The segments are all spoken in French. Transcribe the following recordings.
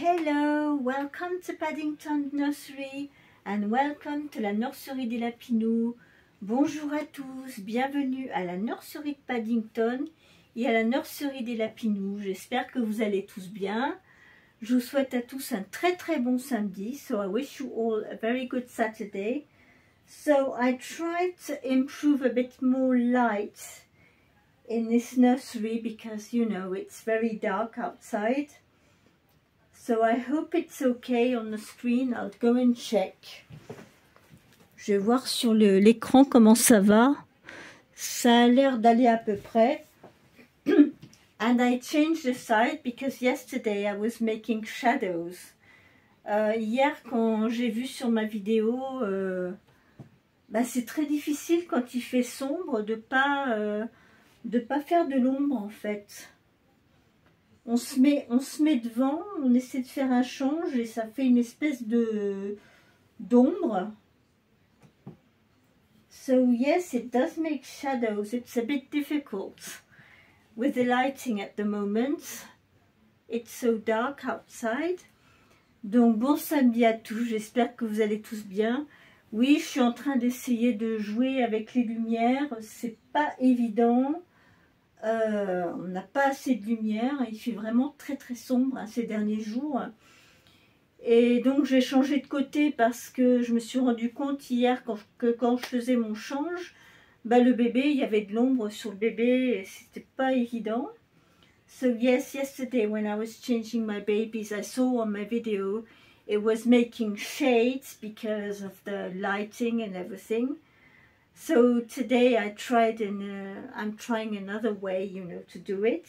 Hello, welcome to Paddington Nursery and welcome to la nurserie des Lapinous. Bonjour à tous, bienvenue à la nurserie de Paddington et à la nurserie des Lapinous. J'espère que vous allez tous bien. Je vous souhaite à tous un très bon samedi. So I wish you all a very good Saturday. So I tried to improve a bit more light in this nursery because you know it's very dark outside. So I hope it's okay on the screen. I'll go and check. Je vais voir sur l'écran comment ça va. Ça a l'air d'aller à peu près. And I changed the side because yesterday I was making shadows. Hier, quand j'ai vu sur ma vidéo, c'est très difficile quand il fait sombre de pas faire de l'ombre en fait. On se met devant, on essaie de faire un change et ça fait une espèce d'ombre. So yes, it does make shadows. It's a bit difficult with the lighting at the moment. It's so dark outside. Donc bon samedi à tous, j'espère que vous allez tous bien. Oui, je suis en train d'essayer de jouer avec les lumières, c'est pas évident. On n'a pas assez de lumière, il fait vraiment très sombre ces derniers jours. Et donc j'ai changé de côté parce que je me suis rendu compte hier que quand je faisais mon change, le bébé, il y avait de l'ombre sur le bébé et c'était pas évident. So yes, yesterday when I was changing my babies, I saw on my video it was making shades because of the lighting and everything. So today I tried I'm trying another way, you know, to do it.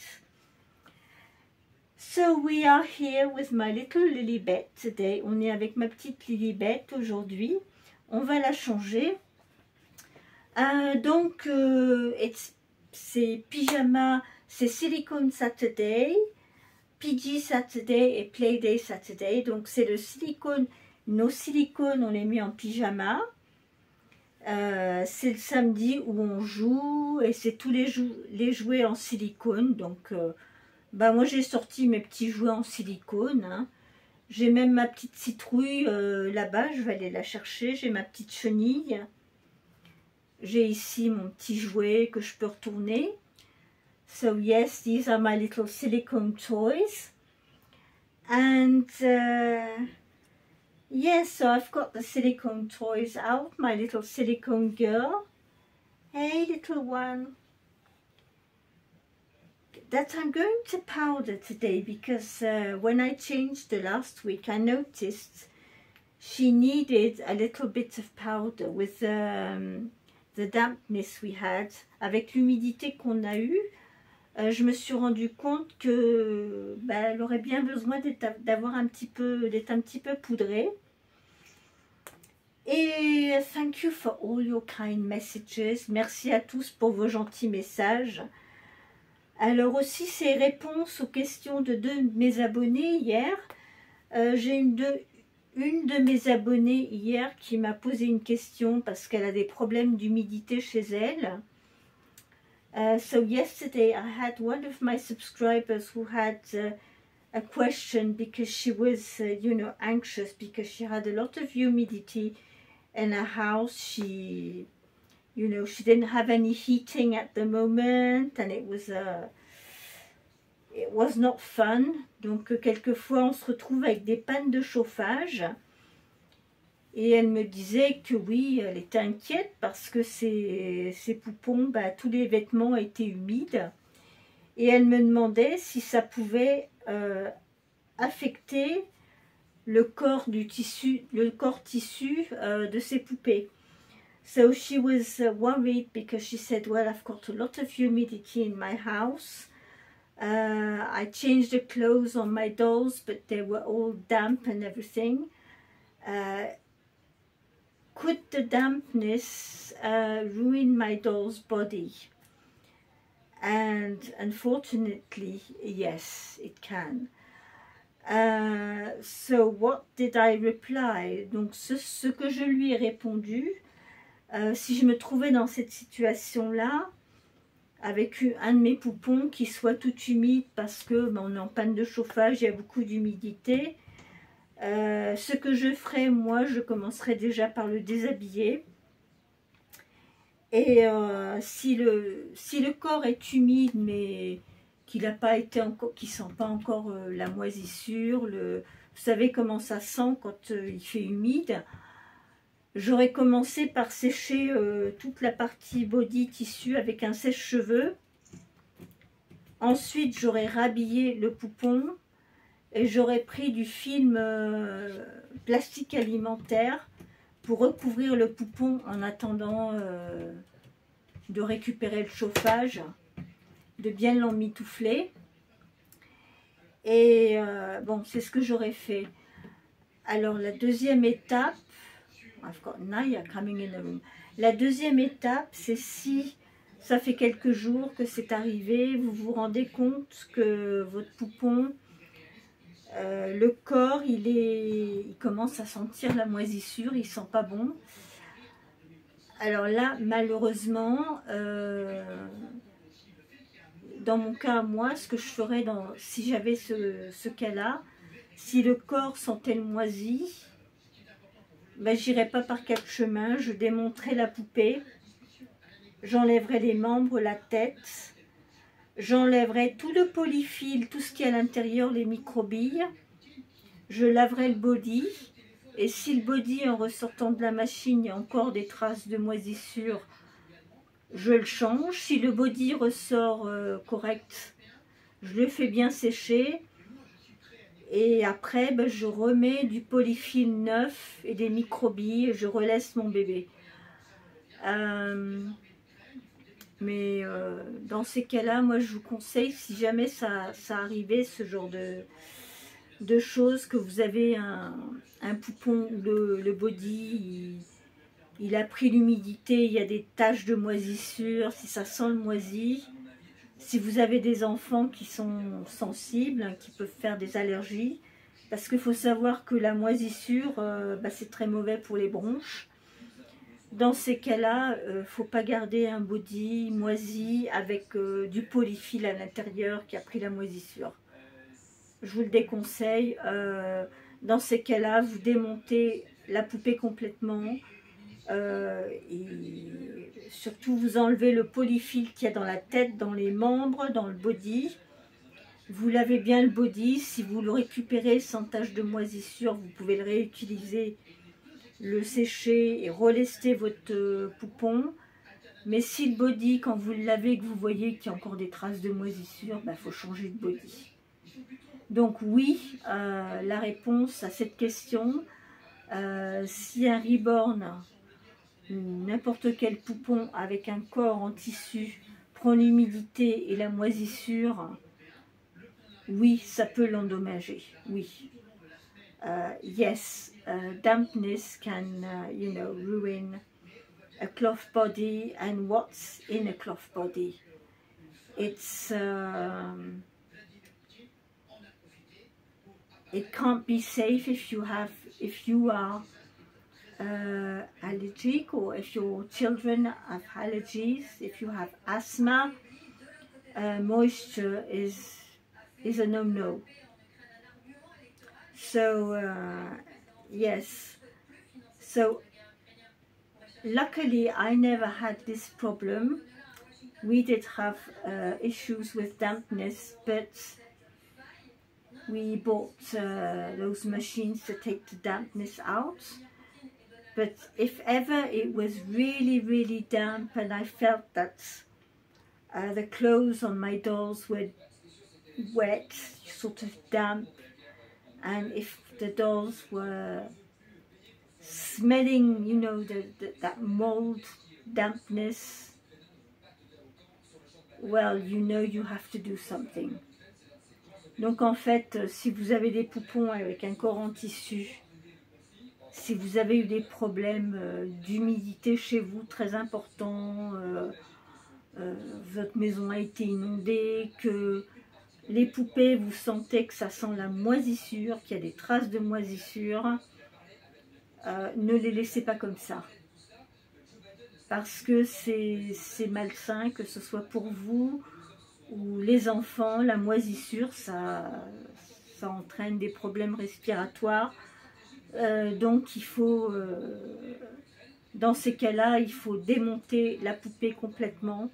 So we are here with my little Lilibet today. On est avec ma petite Lilibet aujourd'hui. On va la changer. C'est pyjama, c'est Silicone Saturday, PG Saturday et Playday Saturday. Donc c'est le silicone, nos silicones on les met en pyjama. C'est le samedi où on joue et c'est tous les jouets en silicone. Donc moi j'ai sorti mes petits jouets en silicone, hein. J'ai même ma petite citrouille là-bas, je vais aller la chercher. J'ai ma petite chenille. J'ai ici mon petit jouet que je peux retourner. So yes, these are my little silicone toys. And yes, so I've got the silicone toys out, my little silicone girl. Hey, little one. That I'm going to powder today because when I changed the last week, I noticed she needed a little bit of powder with the dampness we had. Avec l'humidité qu'on a eue, je me suis rendu compte que elle aurait bien besoin d'être un petit peu poudrée. Et thank you for all your kind messages. Merci à tous pour vos gentils messages. Alors aussi ces réponses aux questions de deux de mes abonnés hier. J'ai une de mes abonnées hier qui m'a posé une question parce qu'elle a des problèmes d'humidité chez elle. So yesterday I had one of my subscribers who had a question because she was anxious because she had a lot of humidity in her house. She didn't have any heating at the moment and it was not fun. Donc quelquefois on se retrouve avec des pannes de chauffage. Et elle me disait que oui, elle était inquiète parce que ses poupons, tous les vêtements étaient humides. Et elle me demandait si ça pouvait affecter le corps tissu de ses poupées. So she was worried because she said, well, I've got a lot of humidity in my house. I changed the clothes on my dolls, but they were all damp and everything. Could the dampness ruin my doll's body? And unfortunately, yes, it can. So what did I reply? Donc ce que je lui ai répondu, si je me trouvais dans cette situation-là, avec un de mes poupons qui soit tout humide parce que on est en panne de chauffage, il y a beaucoup d'humidité, Ce que je ferai, moi, je commencerai déjà par le déshabiller. Et si le corps est humide, mais qu'il n'a pas été encore, qu'il sent pas encore la moisissure, vous savez comment ça sent quand il fait humide. J'aurais commencé par sécher toute la partie body tissu avec un sèche-cheveux. Ensuite, j'aurais rhabillé le poupon et j'aurais pris du film plastique alimentaire pour recouvrir le poupon en attendant de récupérer le chauffage, de bien l'emmitoufler. Et bon, c'est ce que j'aurais fait. Alors la deuxième étape, la deuxième étape, c'est si ça fait quelques jours que c'est arrivé, vous vous rendez compte que votre poupon, le corps, il commence à sentir la moisissure, il sent pas bon. Alors là, malheureusement, dans mon cas, moi, ce que je ferais si j'avais ce cas-là, si le corps sentait le moisi, ben, j'irais pas par quatre chemins, je démonterais la poupée, j'enlèverais les membres, la tête, j'enlèverais tout le polyfil, tout ce qui est à l'intérieur, les microbilles, je laverais le body, et si le body, en ressortant de la machine, il y a encore des traces de moisissure, je le change. Si le body ressort correct, je le fais bien sécher. Et après, ben, je remets du polyfil neuf et des microbilles et je relaisse mon bébé. Mais dans ces cas-là, moi je vous conseille, si jamais ça arrivait, ce genre de choses, que vous avez un poupon où le body, il a pris l'humidité, il y a des taches de moisissure, si ça sent le moisi. Si vous avez des enfants qui sont sensibles, qui peuvent faire des allergies, parce qu'il faut savoir que la moisissure, bah, c'est très mauvais pour les bronches. Dans ces cas-là, il ne faut pas garder un body moisi avec du polyfil à l'intérieur qui a pris la moisissure. Je vous le déconseille. Dans ces cas-là, vous démontez la poupée complètement. Et surtout vous enlevez le polyfil qu'il y a dans la tête, dans les membres, dans le body. Vous lavez bien le body. Si vous le récupérez sans tache de moisissure, vous pouvez le réutiliser, le sécher et relester votre poupon. Mais si le body, quand vous le lavez, que vous voyez qu'il y a encore des traces de moisissure, il faut changer de body. Donc oui, la réponse à cette question, si un reborn, n'importe quel poupon avec un corps en tissu prend l'humidité et la moisissure, oui, ça peut l'endommager, oui. Yes, dampness can, ruin a cloth body, and what's in a cloth body. It can't be safe if you are allergic, or if your children have allergies, if you have asthma. Moisture is a no-no. So yes, so luckily I never had this problem. We did have issues with dampness, but we bought those machines to take the dampness out. But if ever it was really, really damp and I felt that the clothes on my dolls were wet, sort of damp, and if the dolls were smelling, that mold dampness, well, you have to do something. Donc en fait, si vous avez des poupons avec un corps en tissu, si vous avez eu des problèmes d'humidité chez vous très importants, votre maison a été inondée, que les poupées, vous sentez que ça sent la moisissure, qu'il y a des traces de moisissure, ne les laissez pas comme ça. Parce que c'est malsain, que ce soit pour vous ou les enfants, la moisissure, ça ça entraîne des problèmes respiratoires. Donc il faut, dans ces cas-là, il faut démonter la poupée complètement,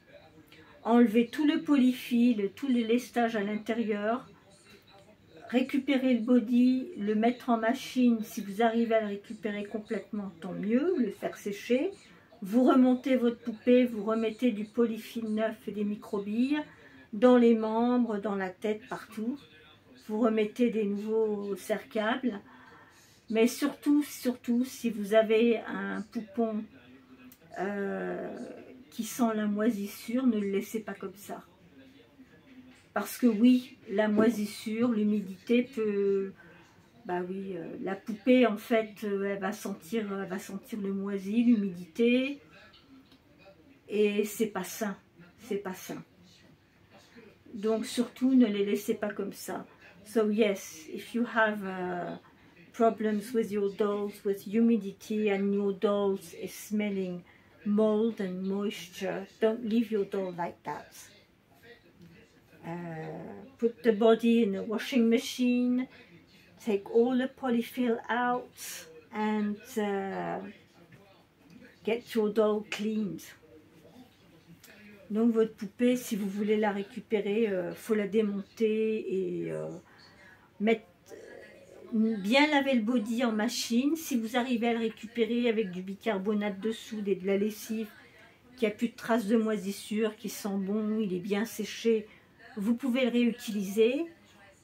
enlever tout le polyfil, tout le lestage à l'intérieur, récupérer le body, le mettre en machine. Si vous arrivez à le récupérer complètement, tant mieux, le faire sécher. Vous remontez votre poupée, vous remettez du polyfil neuf et des microbilles dans les membres, dans la tête, partout. Vous remettez des nouveaux cerclables. Mais surtout, si vous avez un poupon qui sent la moisissure, ne le laissez pas comme ça. Parce que oui, la moisissure, l'humidité peut... Bah oui, la poupée, en fait, elle va sentir le moisi, l'humidité. Et c'est pas sain. C'est pas sain. Donc surtout, ne les laissez pas comme ça. So yes, if you have problems with your dolls, with humidity, and your dolls is smelling mold and moisture, don't leave your doll like that. Put the body in a washing machine, take all the polyfill out, and get your doll cleaned. Donc votre poupée, si vous voulez la récupérer, faut la démonter et bien laver le body en machine. Si vous arrivez à le récupérer avec du bicarbonate de soude et de la lessive, qui a plus de traces de moisissure, qui sent bon, il est bien séché, vous pouvez le réutiliser.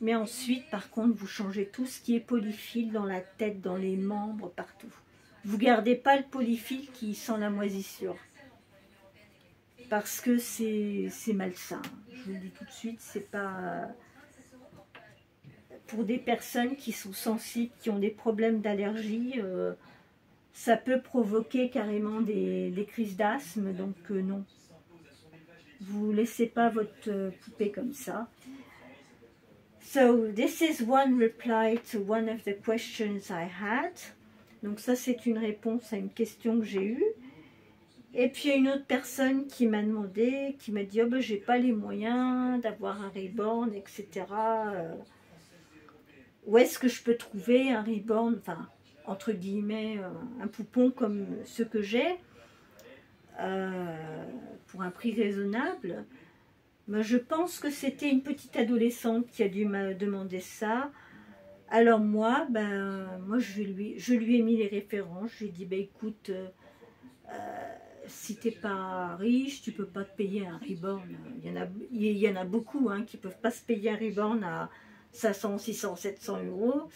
Mais ensuite, par contre, vous changez tout ce qui est polyfil dans la tête, dans les membres, partout. Vous ne gardez pas le polyfil qui sent la moisissure. Parce que c'est malsain. Je vous le dis tout de suite, c'est pas... Pour des personnes qui sont sensibles, qui ont des problèmes d'allergie, ça peut provoquer carrément des crises d'asthme, donc non. Vous ne laissez pas votre poupée comme ça. So, this is one reply to one of the questions I had. Donc ça, c'est une réponse à une question que j'ai eue. Et puis, il y a une autre personne qui m'a demandé, qui m'a dit « Oh ben, j'ai pas les moyens d'avoir un reborn, etc. Où est-ce que je peux trouver un reborn, enfin, entre guillemets, un poupon comme ceux que j'ai, pour un prix raisonnable ?» Ben, je pense que c'était une petite adolescente qui a dû me demander ça. Alors moi, je lui ai mis les références. Je lui ai dit, ben, écoute, si tu n'es pas riche, tu ne peux pas te payer un reborn. Il y en a beaucoup qui ne peuvent pas se payer un reborn à 500, 600, 700 euros.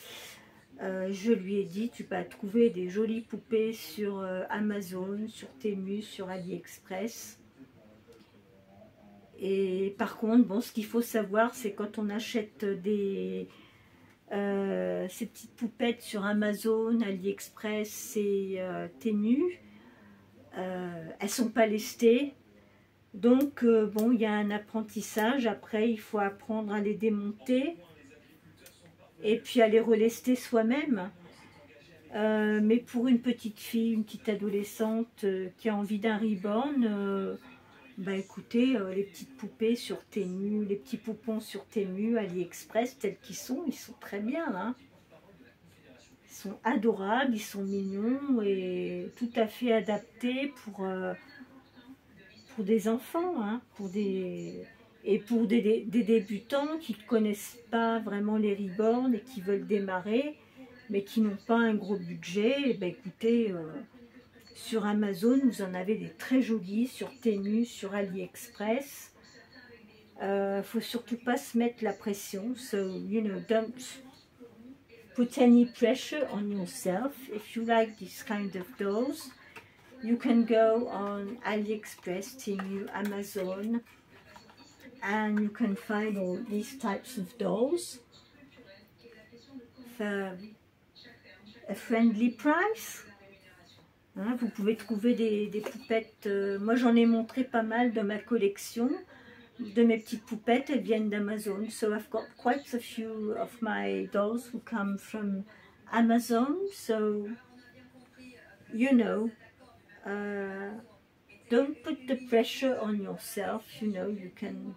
Je lui ai dit, tu peux trouver des jolies poupées sur Amazon, sur Temu, sur AliExpress. Et par contre, bon, ce qu'il faut savoir, c'est quand on achète ces petites poupettes sur Amazon, AliExpress et Temu, elles sont pas lestées. Donc, bon, il y a un apprentissage. Après, il faut apprendre à les démonter et puis à les relester soi-même. Mais pour une petite fille, une petite adolescente qui a envie d'un reborn, bah écoutez, les petites poupées sur Temu, les petits poupons sur Temu, AliExpress, tels qu'ils sont, ils sont très bien. Ils sont adorables, ils sont mignons et tout à fait adaptés pour des enfants, pour des débutants qui ne connaissent pas vraiment les reborns et qui veulent démarrer, mais qui n'ont pas un gros budget. Et ben écoutez, sur Amazon, vous en avez des très jolis, sur Temu, sur AliExpress. Faut surtout pas se mettre la pression. So, you know, don't put any pressure on yourself. If you like this kind of dolls, you can go on AliExpress, Temu, Amazon, and you can find all these types of dolls for a friendly price. Vous pouvez trouver des poupettes. Moi, j'en ai montré pas mal dans ma collection. De mes petites poupettes, elles viennent d'Amazon. So I've got quite a few of my dolls who come from Amazon. So, you know, don't put the pressure on yourself. You know, you can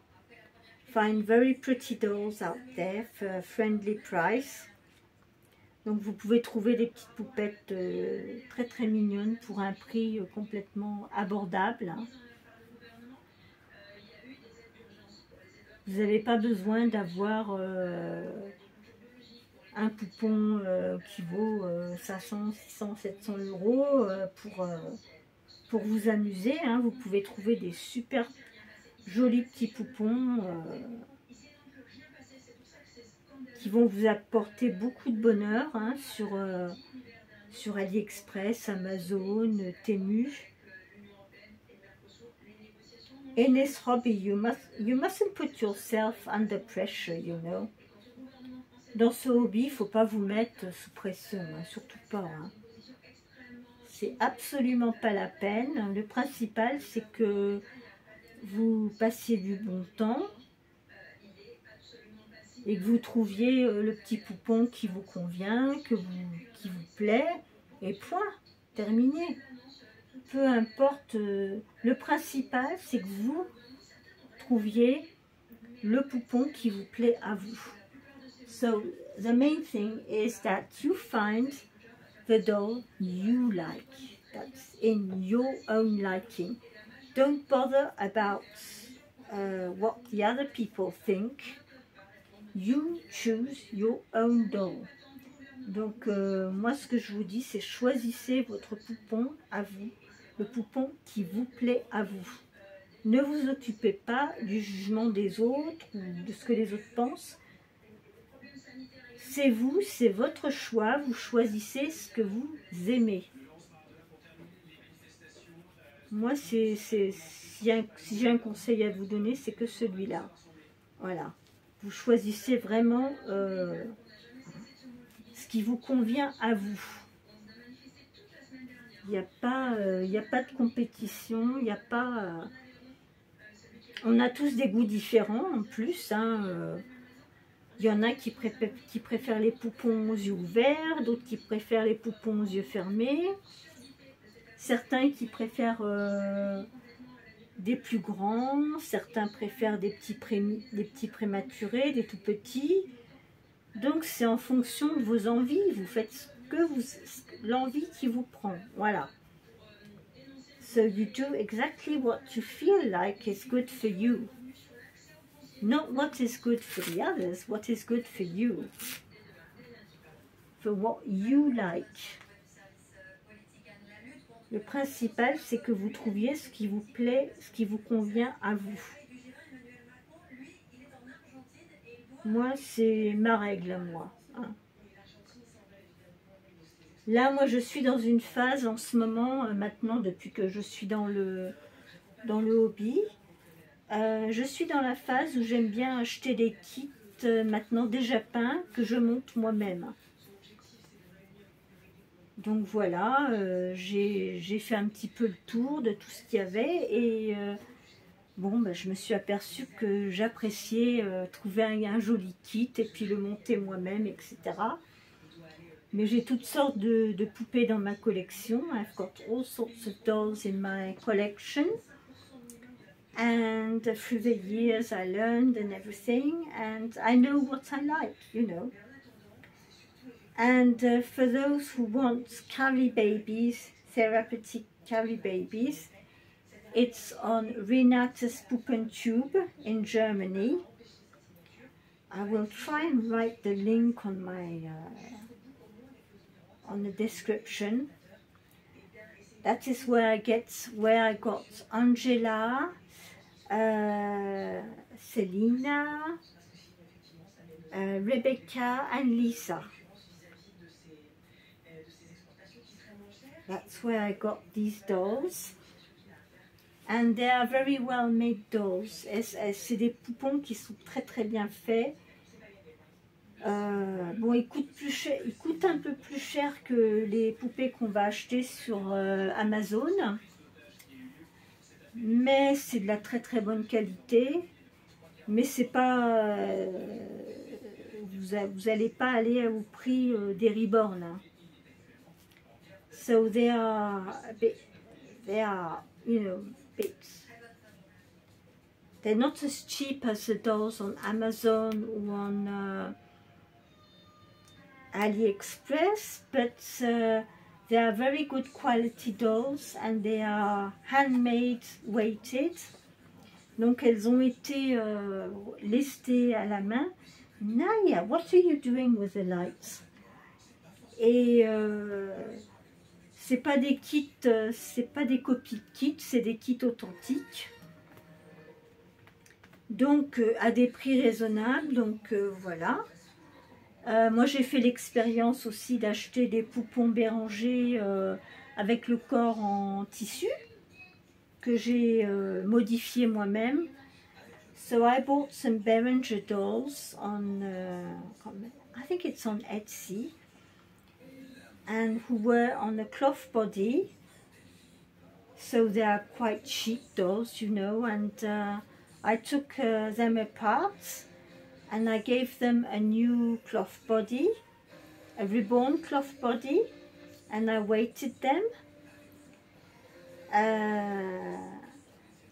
find very pretty dolls out there for a friendly price. Donc vous pouvez trouver des petites poupettes très très mignonnes pour un prix complètement abordable. Hein. Vous n'avez pas besoin d'avoir un poupon qui vaut 500, 600, 700 euros pour vous amuser. Hein. Vous pouvez trouver des super jolis petits poupons qui vont vous apporter beaucoup de bonheur hein, sur AliExpress, Amazon, Temu. In this hobby, you mustn't put yourself under pressure, you know. Dans ce hobby, il ne faut pas vous mettre sous pression, hein, surtout pas. Hein. C'est absolument pas la peine. Le principal, c'est que vous passiez du bon temps et que vous trouviez le petit poupon qui vous convient, qui vous plaît, et point, terminé. Peu importe, le principal, c'est que vous trouviez le poupon qui vous plaît à vous. So, the main thing is that you find the doll you like, that's in your own liking. Don't bother about what the other people think. You choose your own doll. Donc, moi, ce que je vous dis, c'est choisissez votre poupon à vous, le poupon qui vous plaît à vous. Ne vous occupez pas du jugement des autres ou de ce que les autres pensent. C'est vous, c'est votre choix, vous choisissez ce que vous aimez. Moi, si j'ai un conseil à vous donner, c'est que celui-là. Voilà. Vous choisissez vraiment ce qui vous convient à vous. Il n'y a pas de compétition, il n'y a pas... on a tous des goûts différents en plus. Hein, il y en a qui préfèrent les poupons aux yeux ouverts, d'autres qui préfèrent les poupons aux yeux fermés. Certains qui préfèrent des plus grands, certains préfèrent des petits prématurés, des tout petits. Donc c'est en fonction de vos envies, vous faites l'envie qui vous prend, voilà. So you do exactly what you feel like is good for you. Not what is good for the others, what is good for you. For what you like. Le principal, c'est que vous trouviez ce qui vous plaît, ce qui vous convient à vous. Moi, c'est ma règle, moi. Hein. Là, moi, je suis dans une phase en ce moment, maintenant, depuis que je suis dans le hobby. Je suis dans la phase où j'aime bien acheter des kits maintenant déjà peints que je monte moi-même. Donc voilà, j'ai fait un petit peu le tour de tout ce qu'il y avait et bon, ben, je me suis aperçue que j'appréciais trouver un joli kit et puis le monter moi-même, etc. Mais j'ai toutes sortes de poupées dans ma collection. I've got all sorts of dolls in my collection. And through the years I learned and everything, and I know what I like, you know. And for those who want Carrie babies, therapeutic Carrie babies, it's on Renate's Puppentube in Germany. I will try and write the link on my on the description. That is where I got Angela, Selina, Rebecca and Lisa. That's where I got these dolls. And they are very well made dolls. C'est des poupons qui sont très très bien faits. Bon, ils coûtent un peu plus cher que les poupées qu'on va acheter sur Amazon. Mais c'est de la très très bonne qualité. Mais c'est pas... vous n'allez pas aller au prix des Reborn. Hein. So they are, you know, they're not as cheap as the dolls on Amazon or on AliExpress, but they are very good quality dolls and they are handmade, weighted. Donc elles ont été lestées à la main. Naya, what are you doing with the lights? Et c'est pas des kits, c'est pas des copies de kits, c'est des kits authentiques. Donc à des prix raisonnables, donc voilà. Moi j'ai fait l'expérience aussi d'acheter des poupons Béranger avec le corps en tissu que j'ai modifié moi-même. So I bought some Béranger dolls on, I think it's on Etsy, and who were on a cloth body. So they are quite cheap dolls, you know, and I took them apart and I gave them a new cloth body, a reborn cloth body, and I weighted them.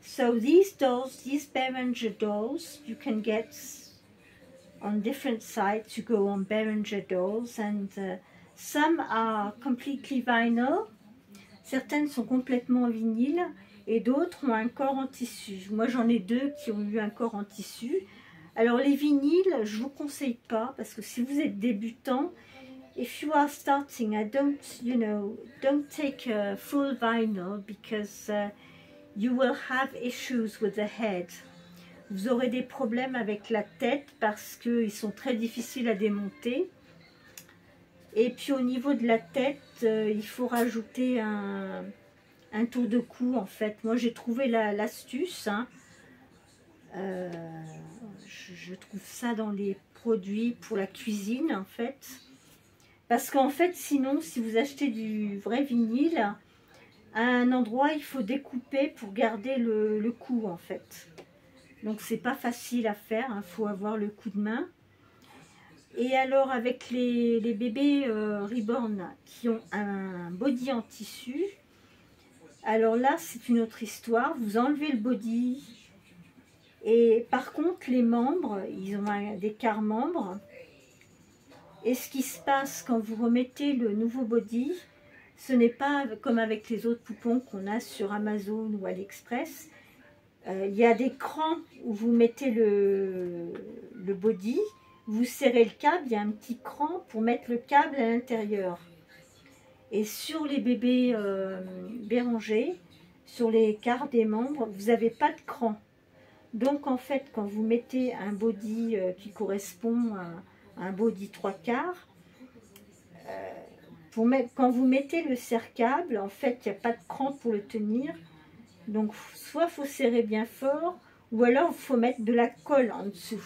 So these dolls, these Béranger dolls, you can get on different sites. You go on Béranger dolls, and some are completely vinyl. Certaines sont complètement en vinyle et d'autres ont un corps en tissu. Moi j'en ai deux qui ont eu un corps en tissu. Alors les vinyles, je vous conseille pas parce que si vous êtes débutant, if you are starting, I don't, you know, don't take a full vinyl because you will have issues with the head. Vous aurez des problèmes avec la tête parce qu'ils sont très difficiles à démonter. Et puis au niveau de la tête, il faut rajouter un tour de cou en fait. Moi j'ai trouvé l'astuce. Hein. Je trouve ça dans les produits pour la cuisine en fait. Parce qu'en fait sinon si vous achetez du vrai vinyle, à un endroit il faut découper pour garder le cou en fait. Donc c'est pas facile à faire, il faut avoir le coup de main. Et alors avec les bébés Reborn qui ont un body en tissu, alors là c'est une autre histoire, vous enlevez le body et par contre les membres, ils ont des quarts membres. Et ce qui se passe quand vous remettez le nouveau body, ce n'est pas comme avec les autres poupons qu'on a sur Amazon ou AliExpress. Il y a des crans où vous mettez le body. Vous serrez le câble, il y a un petit cran pour mettre le câble à l'intérieur. Et sur les bébés Béranger, sur les quarts des membres, vous n'avez pas de cran. Donc en fait, quand vous mettez un body qui correspond à un body 3/4, quand vous mettez le serre-câble, en fait, il n'y a pas de cran pour le tenir. Donc soit il faut serrer bien fort, ou alors il faut mettre de la colle en dessous.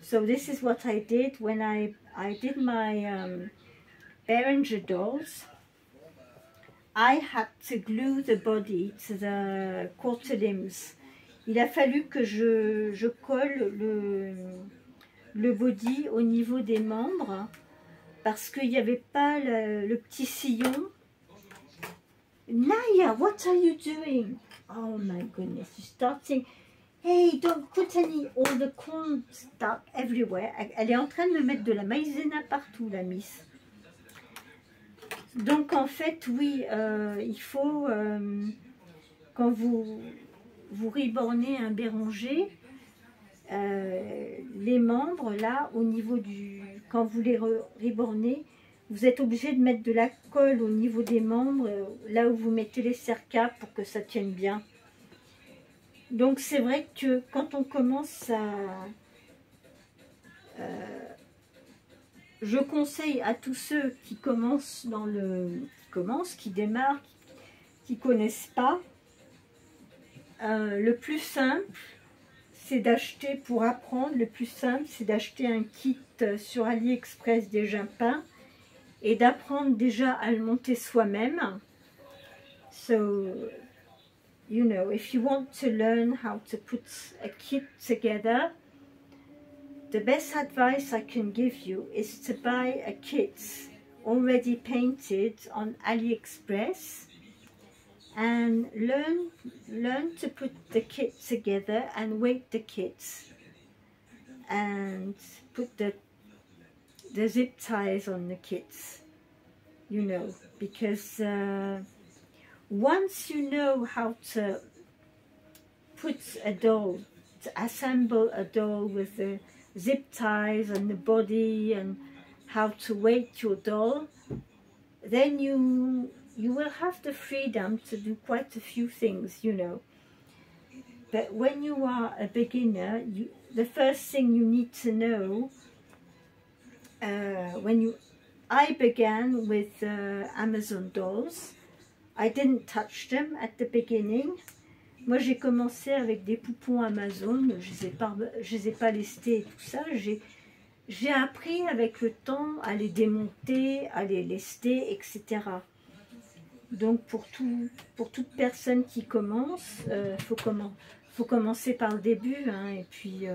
So this is what I did when I did my Béranger dolls. I had to glue the body to the quarter limbs. Il a fallu que je colle le body au niveau des membres parce qu'il n'y avait pas le petit sillon. Naya, what are you doing? Oh my goodness, you're starting... Hey, don't put all the corn stuff everywhere. Elle est en train de me mettre de la maïzena partout, la miss. Donc en fait, oui, il faut, quand vous rebornez un Béranger, les membres, là, au niveau du... Quand vous les rebornez, vous êtes obligé de mettre de la colle au niveau des membres, là où vous mettez les serre-câbles pour que ça tienne bien. Donc c'est vrai que quand on commence à... je conseille à tous ceux qui commencent qui démarrent, qui ne connaissent pas, le plus simple, c'est d'acheter, pour apprendre, le plus simple, c'est d'acheter un kit sur AliExpress déjà peint et d'apprendre déjà à le monter soi-même. So, you know, if you want to learn how to put a kit together, the best advice I can give you is to buy a kit already painted on AliExpress and learn to put the kit together and weight the kits and put the zip ties on the kits, you know, because once you know how to put a doll, to assemble a doll with the zip ties and the body and how to weight your doll, then you will have the freedom to do quite a few things, you know. But when you are a beginner, the first thing you need to know, I began with Amazon dolls. I didn't touch them at the beginning. Moi, j'ai commencé avec des poupons Amazon. Je les ai pas lestés et tout ça. J'ai appris avec le temps à les démonter, à les lester, etc. Donc, pour toute personne qui commence, faut commencer par le début, hein, et puis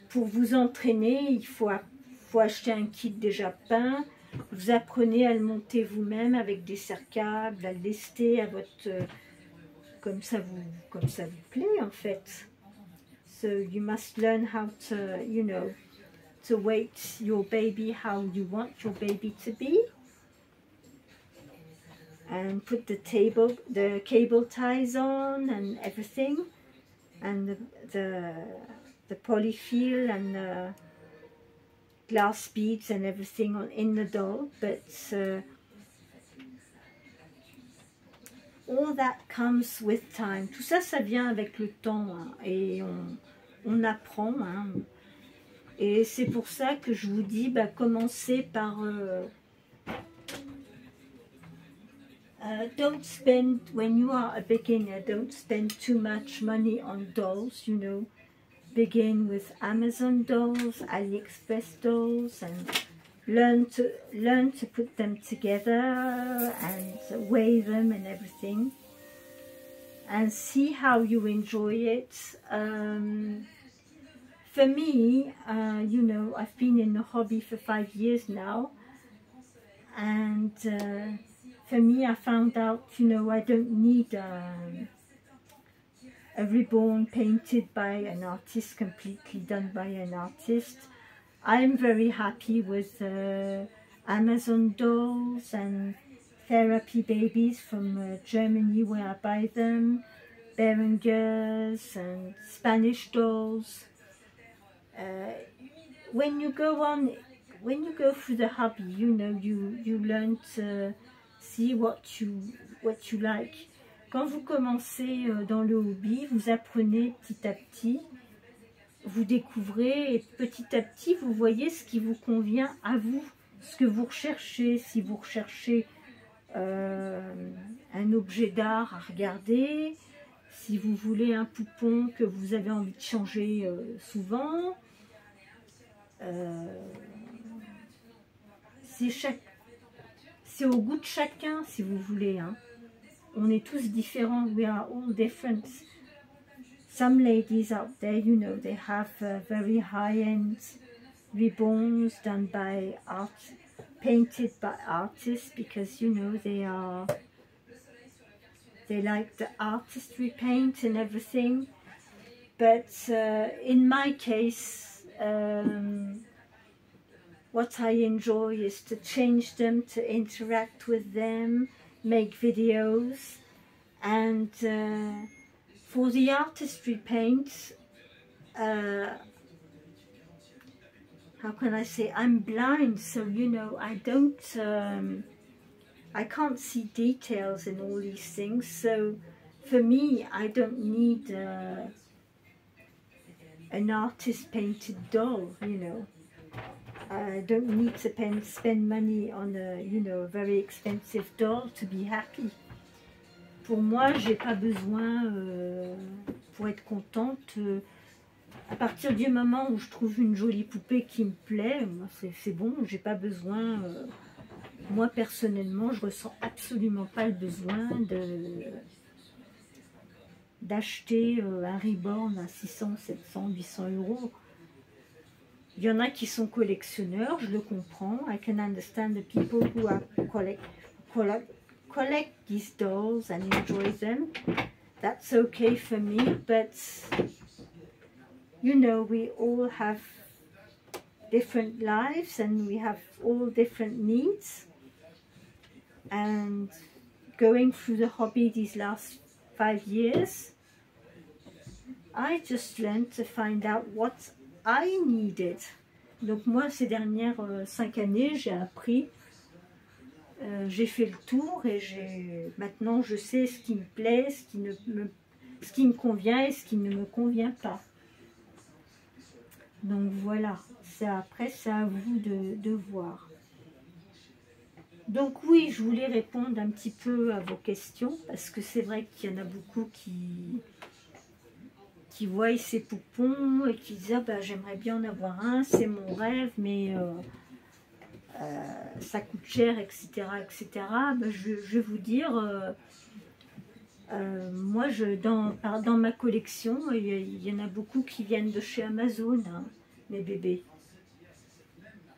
pour vous entraîner, il faut acheter un kit déjà peint. Vous apprenez à le monter vous-même avec des serre-câbles, à le lester à votre comme ça vous plaît en fait. So you must learn how to, you know, to weight your baby how you want your baby to be, and put the cable ties on and everything, and the polyfill and the glass beads and everything in the doll. But all that comes with time. Tout ça, ça vient avec le temps, hein, et on apprend. Hein. Et c'est pour ça que je vous dis, bah, commencez par... don't spend, when you are a beginner, don't spend too much money on dolls, you know. Begin with Amazon dolls, AliExpress dolls, and learn to put them together and weigh them and everything, and see how you enjoy it. For me, you know, I've been in the hobby for 5 years now, and for me, I found out, you know, I don't need a ribbon painted by an artist, completely done by an artist. I'm very happy with Amazon dolls and Therapy Babies from Germany, where I buy them, Berengers and Spanish dolls. When you go through the hobby, you know, you learn to see what you like. Quand vous commencez dans le hobby, vous apprenez petit à petit, vous découvrez, et petit à petit, vous voyez ce qui vous convient à vous, ce que vous recherchez. Si vous recherchez un objet d'art à regarder, si vous voulez un poupon que vous avez envie de changer souvent, c'est au goût de chacun, si vous voulez, hein. On est tous différents. We are all different. Some ladies out there, you know, they have very high-end ribbons done by painted by artists, because, you know, they like the artistry paint and everything. But in my case, what I enjoy is to change them, to interact with them, make videos, and for the artistry paint, how can I say, I'm blind, so, you know, I can't see details in all these things, so for me, I don't need an artist painted doll, you know. I don't need to spend money on a, you know, a very expensive doll to be happy. Pour moi, j'ai pas besoin, pour être contente, à partir du moment où je trouve une jolie poupée qui me plaît, c'est bon, j'ai pas besoin, moi personnellement, je ressens absolument pas le besoin d'acheter un reborn à 600, 700, 800 euros. Il y en a qui sont collectionneurs, je le comprends. I can understand the people who collect these dolls and enjoy them. That's okay for me, but you know, we all have different lives and we have all different needs. And going through the hobby these last 5 years, I just learned to find out what I needed. Donc moi, ces dernières 5 années, j'ai appris, j'ai fait le tour et maintenant je sais ce qui me plaît, ce qui me convient et ce qui ne me convient pas. Donc voilà, après c'est à vous de voir. Donc oui, je voulais répondre un petit peu à vos questions, parce que c'est vrai qu'il y en a beaucoup qui voient ces poupons et qui disent ah, bah, j'aimerais bien en avoir un, c'est mon rêve, mais ça coûte cher, etc. etc. Bah, je vais vous dire, moi dans ma collection, il y en a beaucoup qui viennent de chez Amazon, hein, mes bébés.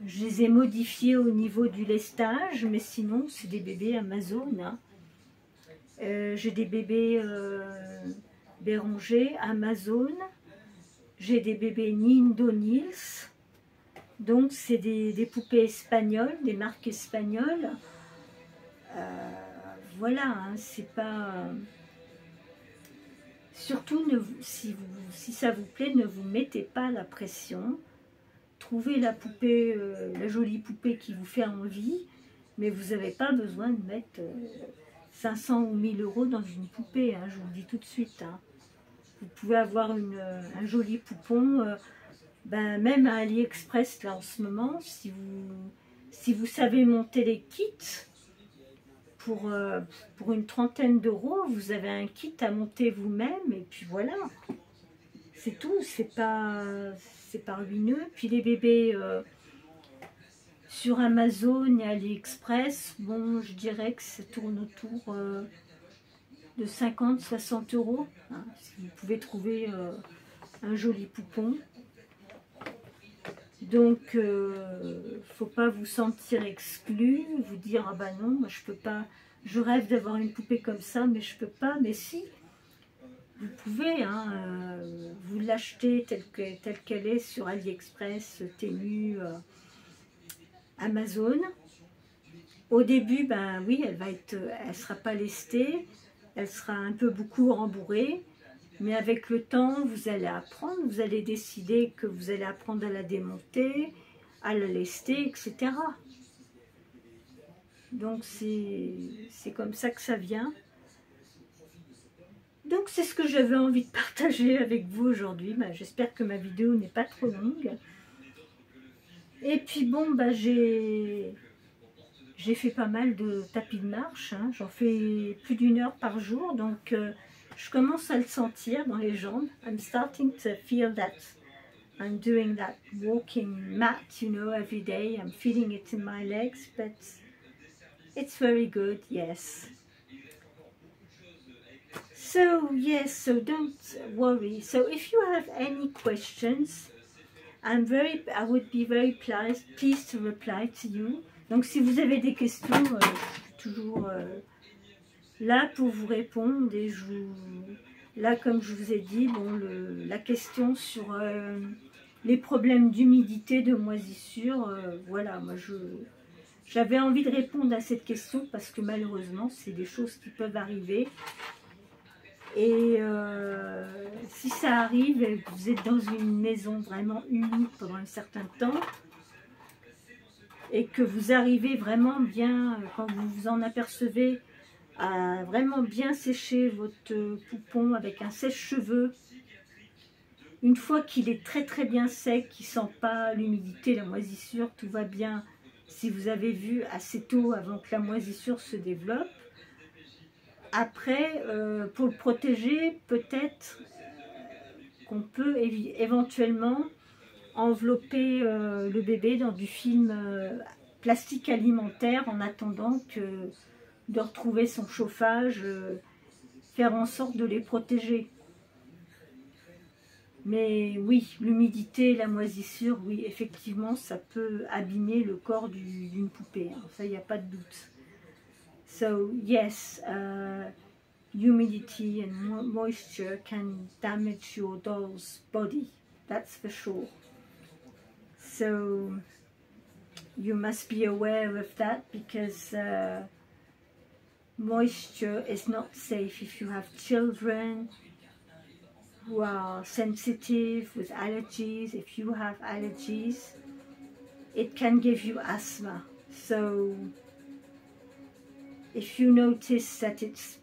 Je les ai modifiés au niveau du lestage, mais sinon c'est des bébés Amazon. Hein. J'ai des bébés Béranger, Amazon. J'ai des bébés Nindo Nils. Donc c'est des poupées espagnoles, des marques espagnoles. Voilà, hein, c'est pas... Surtout, si ça vous plaît, ne vous mettez pas la pression. Trouvez la poupée, la jolie poupée qui vous fait envie, mais vous n'avez pas besoin de mettre 500 ou 1000 euros dans une poupée, hein, je vous le dis tout de suite. Hein. Vous pouvez avoir un joli poupon, ben, même à AliExpress là en ce moment, si vous savez monter les kits, pour une trentaine d'euros, vous avez un kit à monter vous-même, et puis voilà. C'est tout, c'est pas ruineux. Puis les bébés sur Amazon et AliExpress, bon, je dirais que ça tourne autour de 50-60 euros. Hein, si vous pouvez trouver un joli poupon. Donc, faut pas vous sentir exclu, vous dire ah bah non, moi je peux pas, je rêve d'avoir une poupée comme ça, mais je peux pas. Mais si. Vous pouvez hein, vous l'acheter telle qu'elle est sur AliExpress, Temu, Amazon. Au début, ben oui, elle sera pas lestée, elle sera un peu beaucoup rembourrée, mais avec le temps, vous allez apprendre, vous allez décider que vous allez apprendre à la démonter, à la lester, etc. Donc c'est comme ça que ça vient. Donc c'est ce que j'avais envie de partager avec vous aujourd'hui. Bah, j'espère que ma vidéo n'est pas trop longue. Et puis bon, bah, j'ai fait pas mal de tapis de marche. Hein. J'en fais plus d'1 heure par jour. Donc je commence à le sentir dans les jambes. I'm starting to feel that I'm doing that walking mat, you know, every day. I'm feeling it in my legs, but it's very good, yes. So yes, so don't worry. So if you have any questions, I would be very pleased to reply to you. Donc si vous avez des questions, je suis toujours là pour vous répondre. Et là, comme je vous ai dit, bon, la question sur les problèmes d'humidité, de moisissure, voilà, moi j'avais envie de répondre à cette question parce que malheureusement, c'est des choses qui peuvent arriver. Et si ça arrive et que vous êtes dans une maison vraiment humide pendant un certain temps et que vous arrivez vraiment bien, quand vous vous en apercevez, à vraiment bien sécher votre poupon avec un sèche-cheveux, une fois qu'il est très très bien sec, qu'il ne sent pas l'humidité, la moisissure, tout va bien, si vous avez vu assez tôt avant que la moisissure se développe. Après, pour le protéger, peut-être qu'on peut éventuellement envelopper le bébé dans du film plastique alimentaire en attendant de retrouver son chauffage, faire en sorte de les protéger. Mais oui, l'humidité, la moisissure, oui, effectivement, ça peut abîmer le corps d'une poupée. Hein, ça, il n'y a pas de doute. So yes, humidity and moisture can damage your doll's body, that's for sure. So you must be aware of that, because moisture is not safe if you have children who are sensitive with allergies. If you have allergies, it can give you asthma. So if you notice that it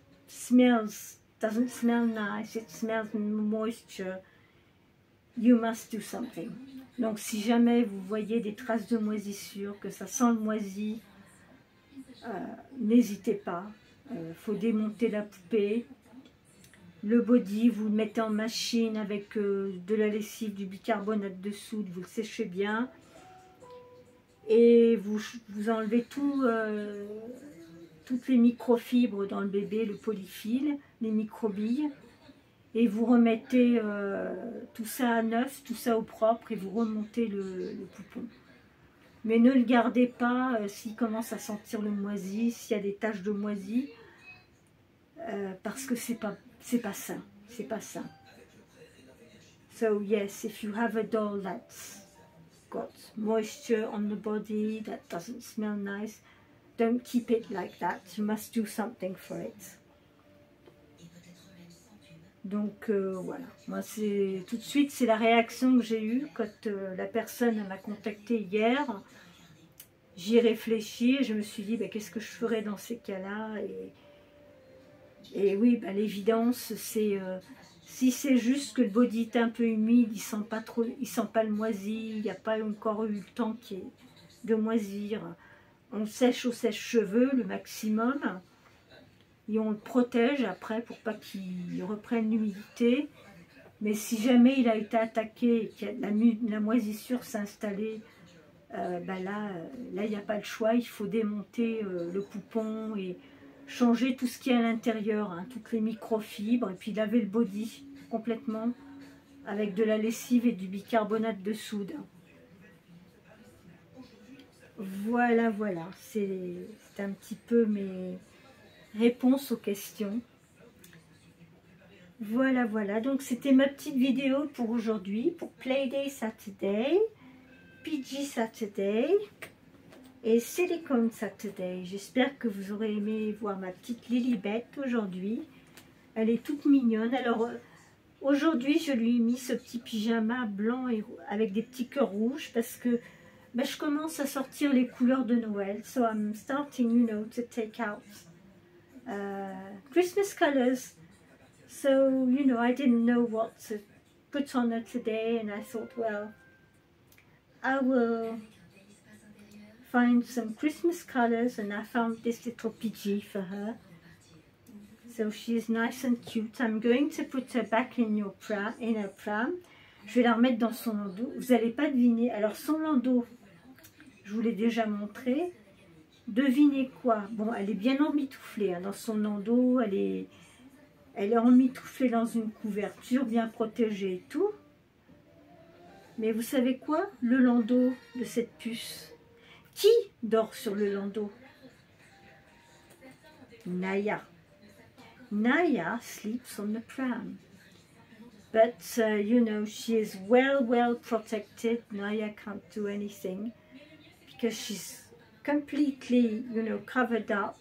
doesn't smell nice, it smells moisture, you must do something. Donc si jamais vous voyez des traces de moisissure, que ça sent le moisi, n'hésitez pas. Faut démonter la poupée. Le body, vous le mettez en machine avec de la lessive, du bicarbonate de soude, vous le séchez bien. Et vous enlevez toutes les microfibres dans le bébé, le polyfil, les microbilles. Et vous remettez tout ça à neuf, tout ça au propre, et vous remontez le poupon. Mais ne le gardez pas s'il commence à sentir le moisi, s'il y a des taches de moisi, parce que c'est pas sain, c'est pas sain. So yes, if you have a doll that's got moisture on the body, that doesn't smell nice, don't keep it like that. You must do something for it. Donc voilà, moi c'est tout de suite, c'est la réaction que j'ai eue quand la personne m'a contacté hier. J'y ai réfléchi et je me suis dit qu'est-ce que je ferais dans ces cas-là, et oui, l'évidence c'est si c'est juste que le body est un peu humide, il sent pas le moisi, il n'y a pas encore eu le temps de moisir, on sèche au sèche-cheveux le maximum. Et on le protège après pour pas qu'il reprenne l'humidité. Mais si jamais il a été attaqué et que la moisissure s'est installée, là il n'y a pas le choix, il faut démonter le poupon et changer tout ce qui est à l'intérieur, hein, toutes les microfibres, et puis laver le body complètement avec de la lessive et du bicarbonate de soude. Voilà, c'est un petit peu mes réponses aux questions. Voilà, donc c'était ma petite vidéo pour aujourd'hui, pour Playday Saturday, PG Saturday et Silicone Saturday. J'espère que vous aurez aimé voir ma petite Lilibet aujourd'hui. Elle est toute mignonne. Alors aujourd'hui je lui ai mis ce petit pyjama blanc et avec des petits cœurs rouges parce que je commence à sortir les couleurs de Noël. So I'm starting, to take out Christmas colors. So, I didn't know what to put on her today, and I thought, well, I will find some Christmas colors, and I found this little PG for her. So she's nice and cute. I'm going to put her back in her pram. Je vais la remettre dans son landau. Vous n'allez pas deviner. Alors, son landau, je vous l'ai déjà montré. Devinez quoi? Bon, elle est bien emmitouflée hein, dans son landau. Elle est emmitouflée dans une couverture, bien protégée et tout. Mais vous savez quoi? Le landau de cette puce. Qui dort sur le landau? Naya. Naya sleeps on the pram. But, she is well protected. Naya can't do anything. Because she's completely, covered up.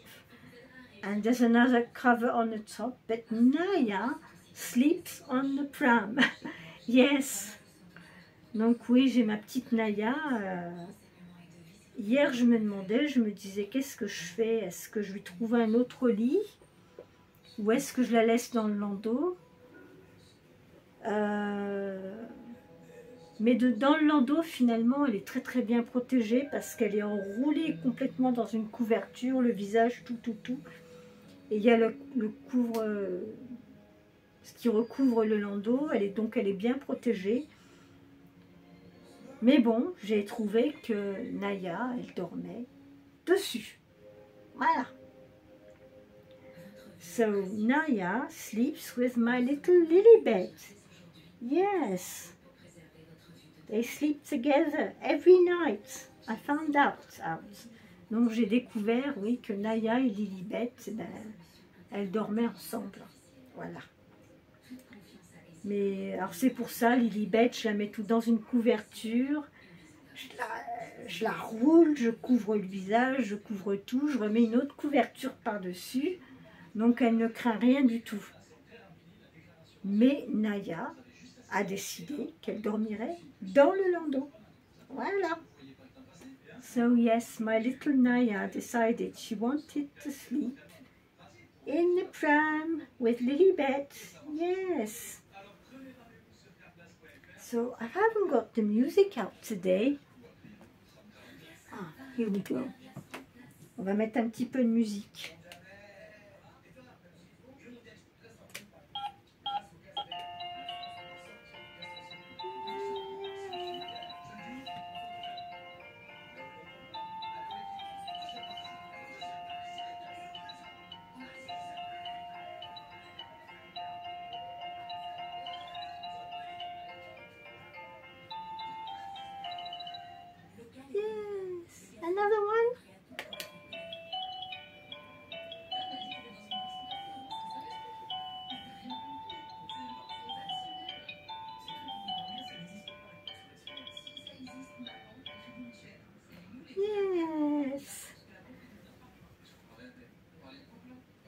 And there's another cover on the top, but Naya sleeps on the pram. Yes. Donc oui, j'ai ma petite Naya. Hier, je me disais, qu'est-ce que je fais? Est-ce que je lui trouve un autre lit? Ou est-ce que je la laisse dans le landau? Mais dans le landau, finalement, elle est très bien protégée parce qu'elle est enroulée complètement dans une couverture, le visage, tout. Et il y a ce qui recouvre le landau, elle est bien protégée. Mais bon, j'ai trouvé que Naya, elle dormait dessus. Voilà. So Naya sleeps with my little Lilibet. Yes. They sleep together every night. I found out. Donc j'ai découvert, oui, que Naya et Lilibet, ben, elles dormaient ensemble. Voilà. Mais alors c'est pour ça, Lilibet, je la mets tout dans une couverture. Je la roule, je couvre le visage, je couvre tout. Je remets une autre couverture par-dessus. Donc elle ne craint rien du tout. Mais Naya a décidé qu'elle dormirait dans le landau. Voilà. So yes, my little Naya decided she wanted to sleep in the pram with Lilibet. Yes. So I haven't got the music out today. Ah, here we go. On va mettre un petit peu de musique. Yes, another one. Yes.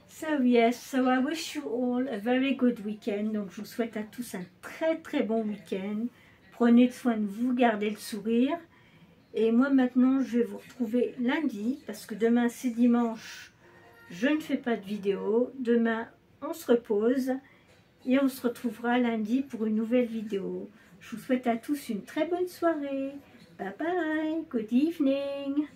So yes, so I wish you all a very good weekend. Donc je vous souhaite à tous un très bon week-end. Prenez soin de vous, gardez le sourire. Et moi maintenant je vais vous retrouver lundi parce que demain c'est dimanche. Je ne fais pas de vidéo. Demain on se repose et on se retrouvera lundi pour une nouvelle vidéo. Je vous souhaite à tous une très bonne soirée. Bye bye, good evening.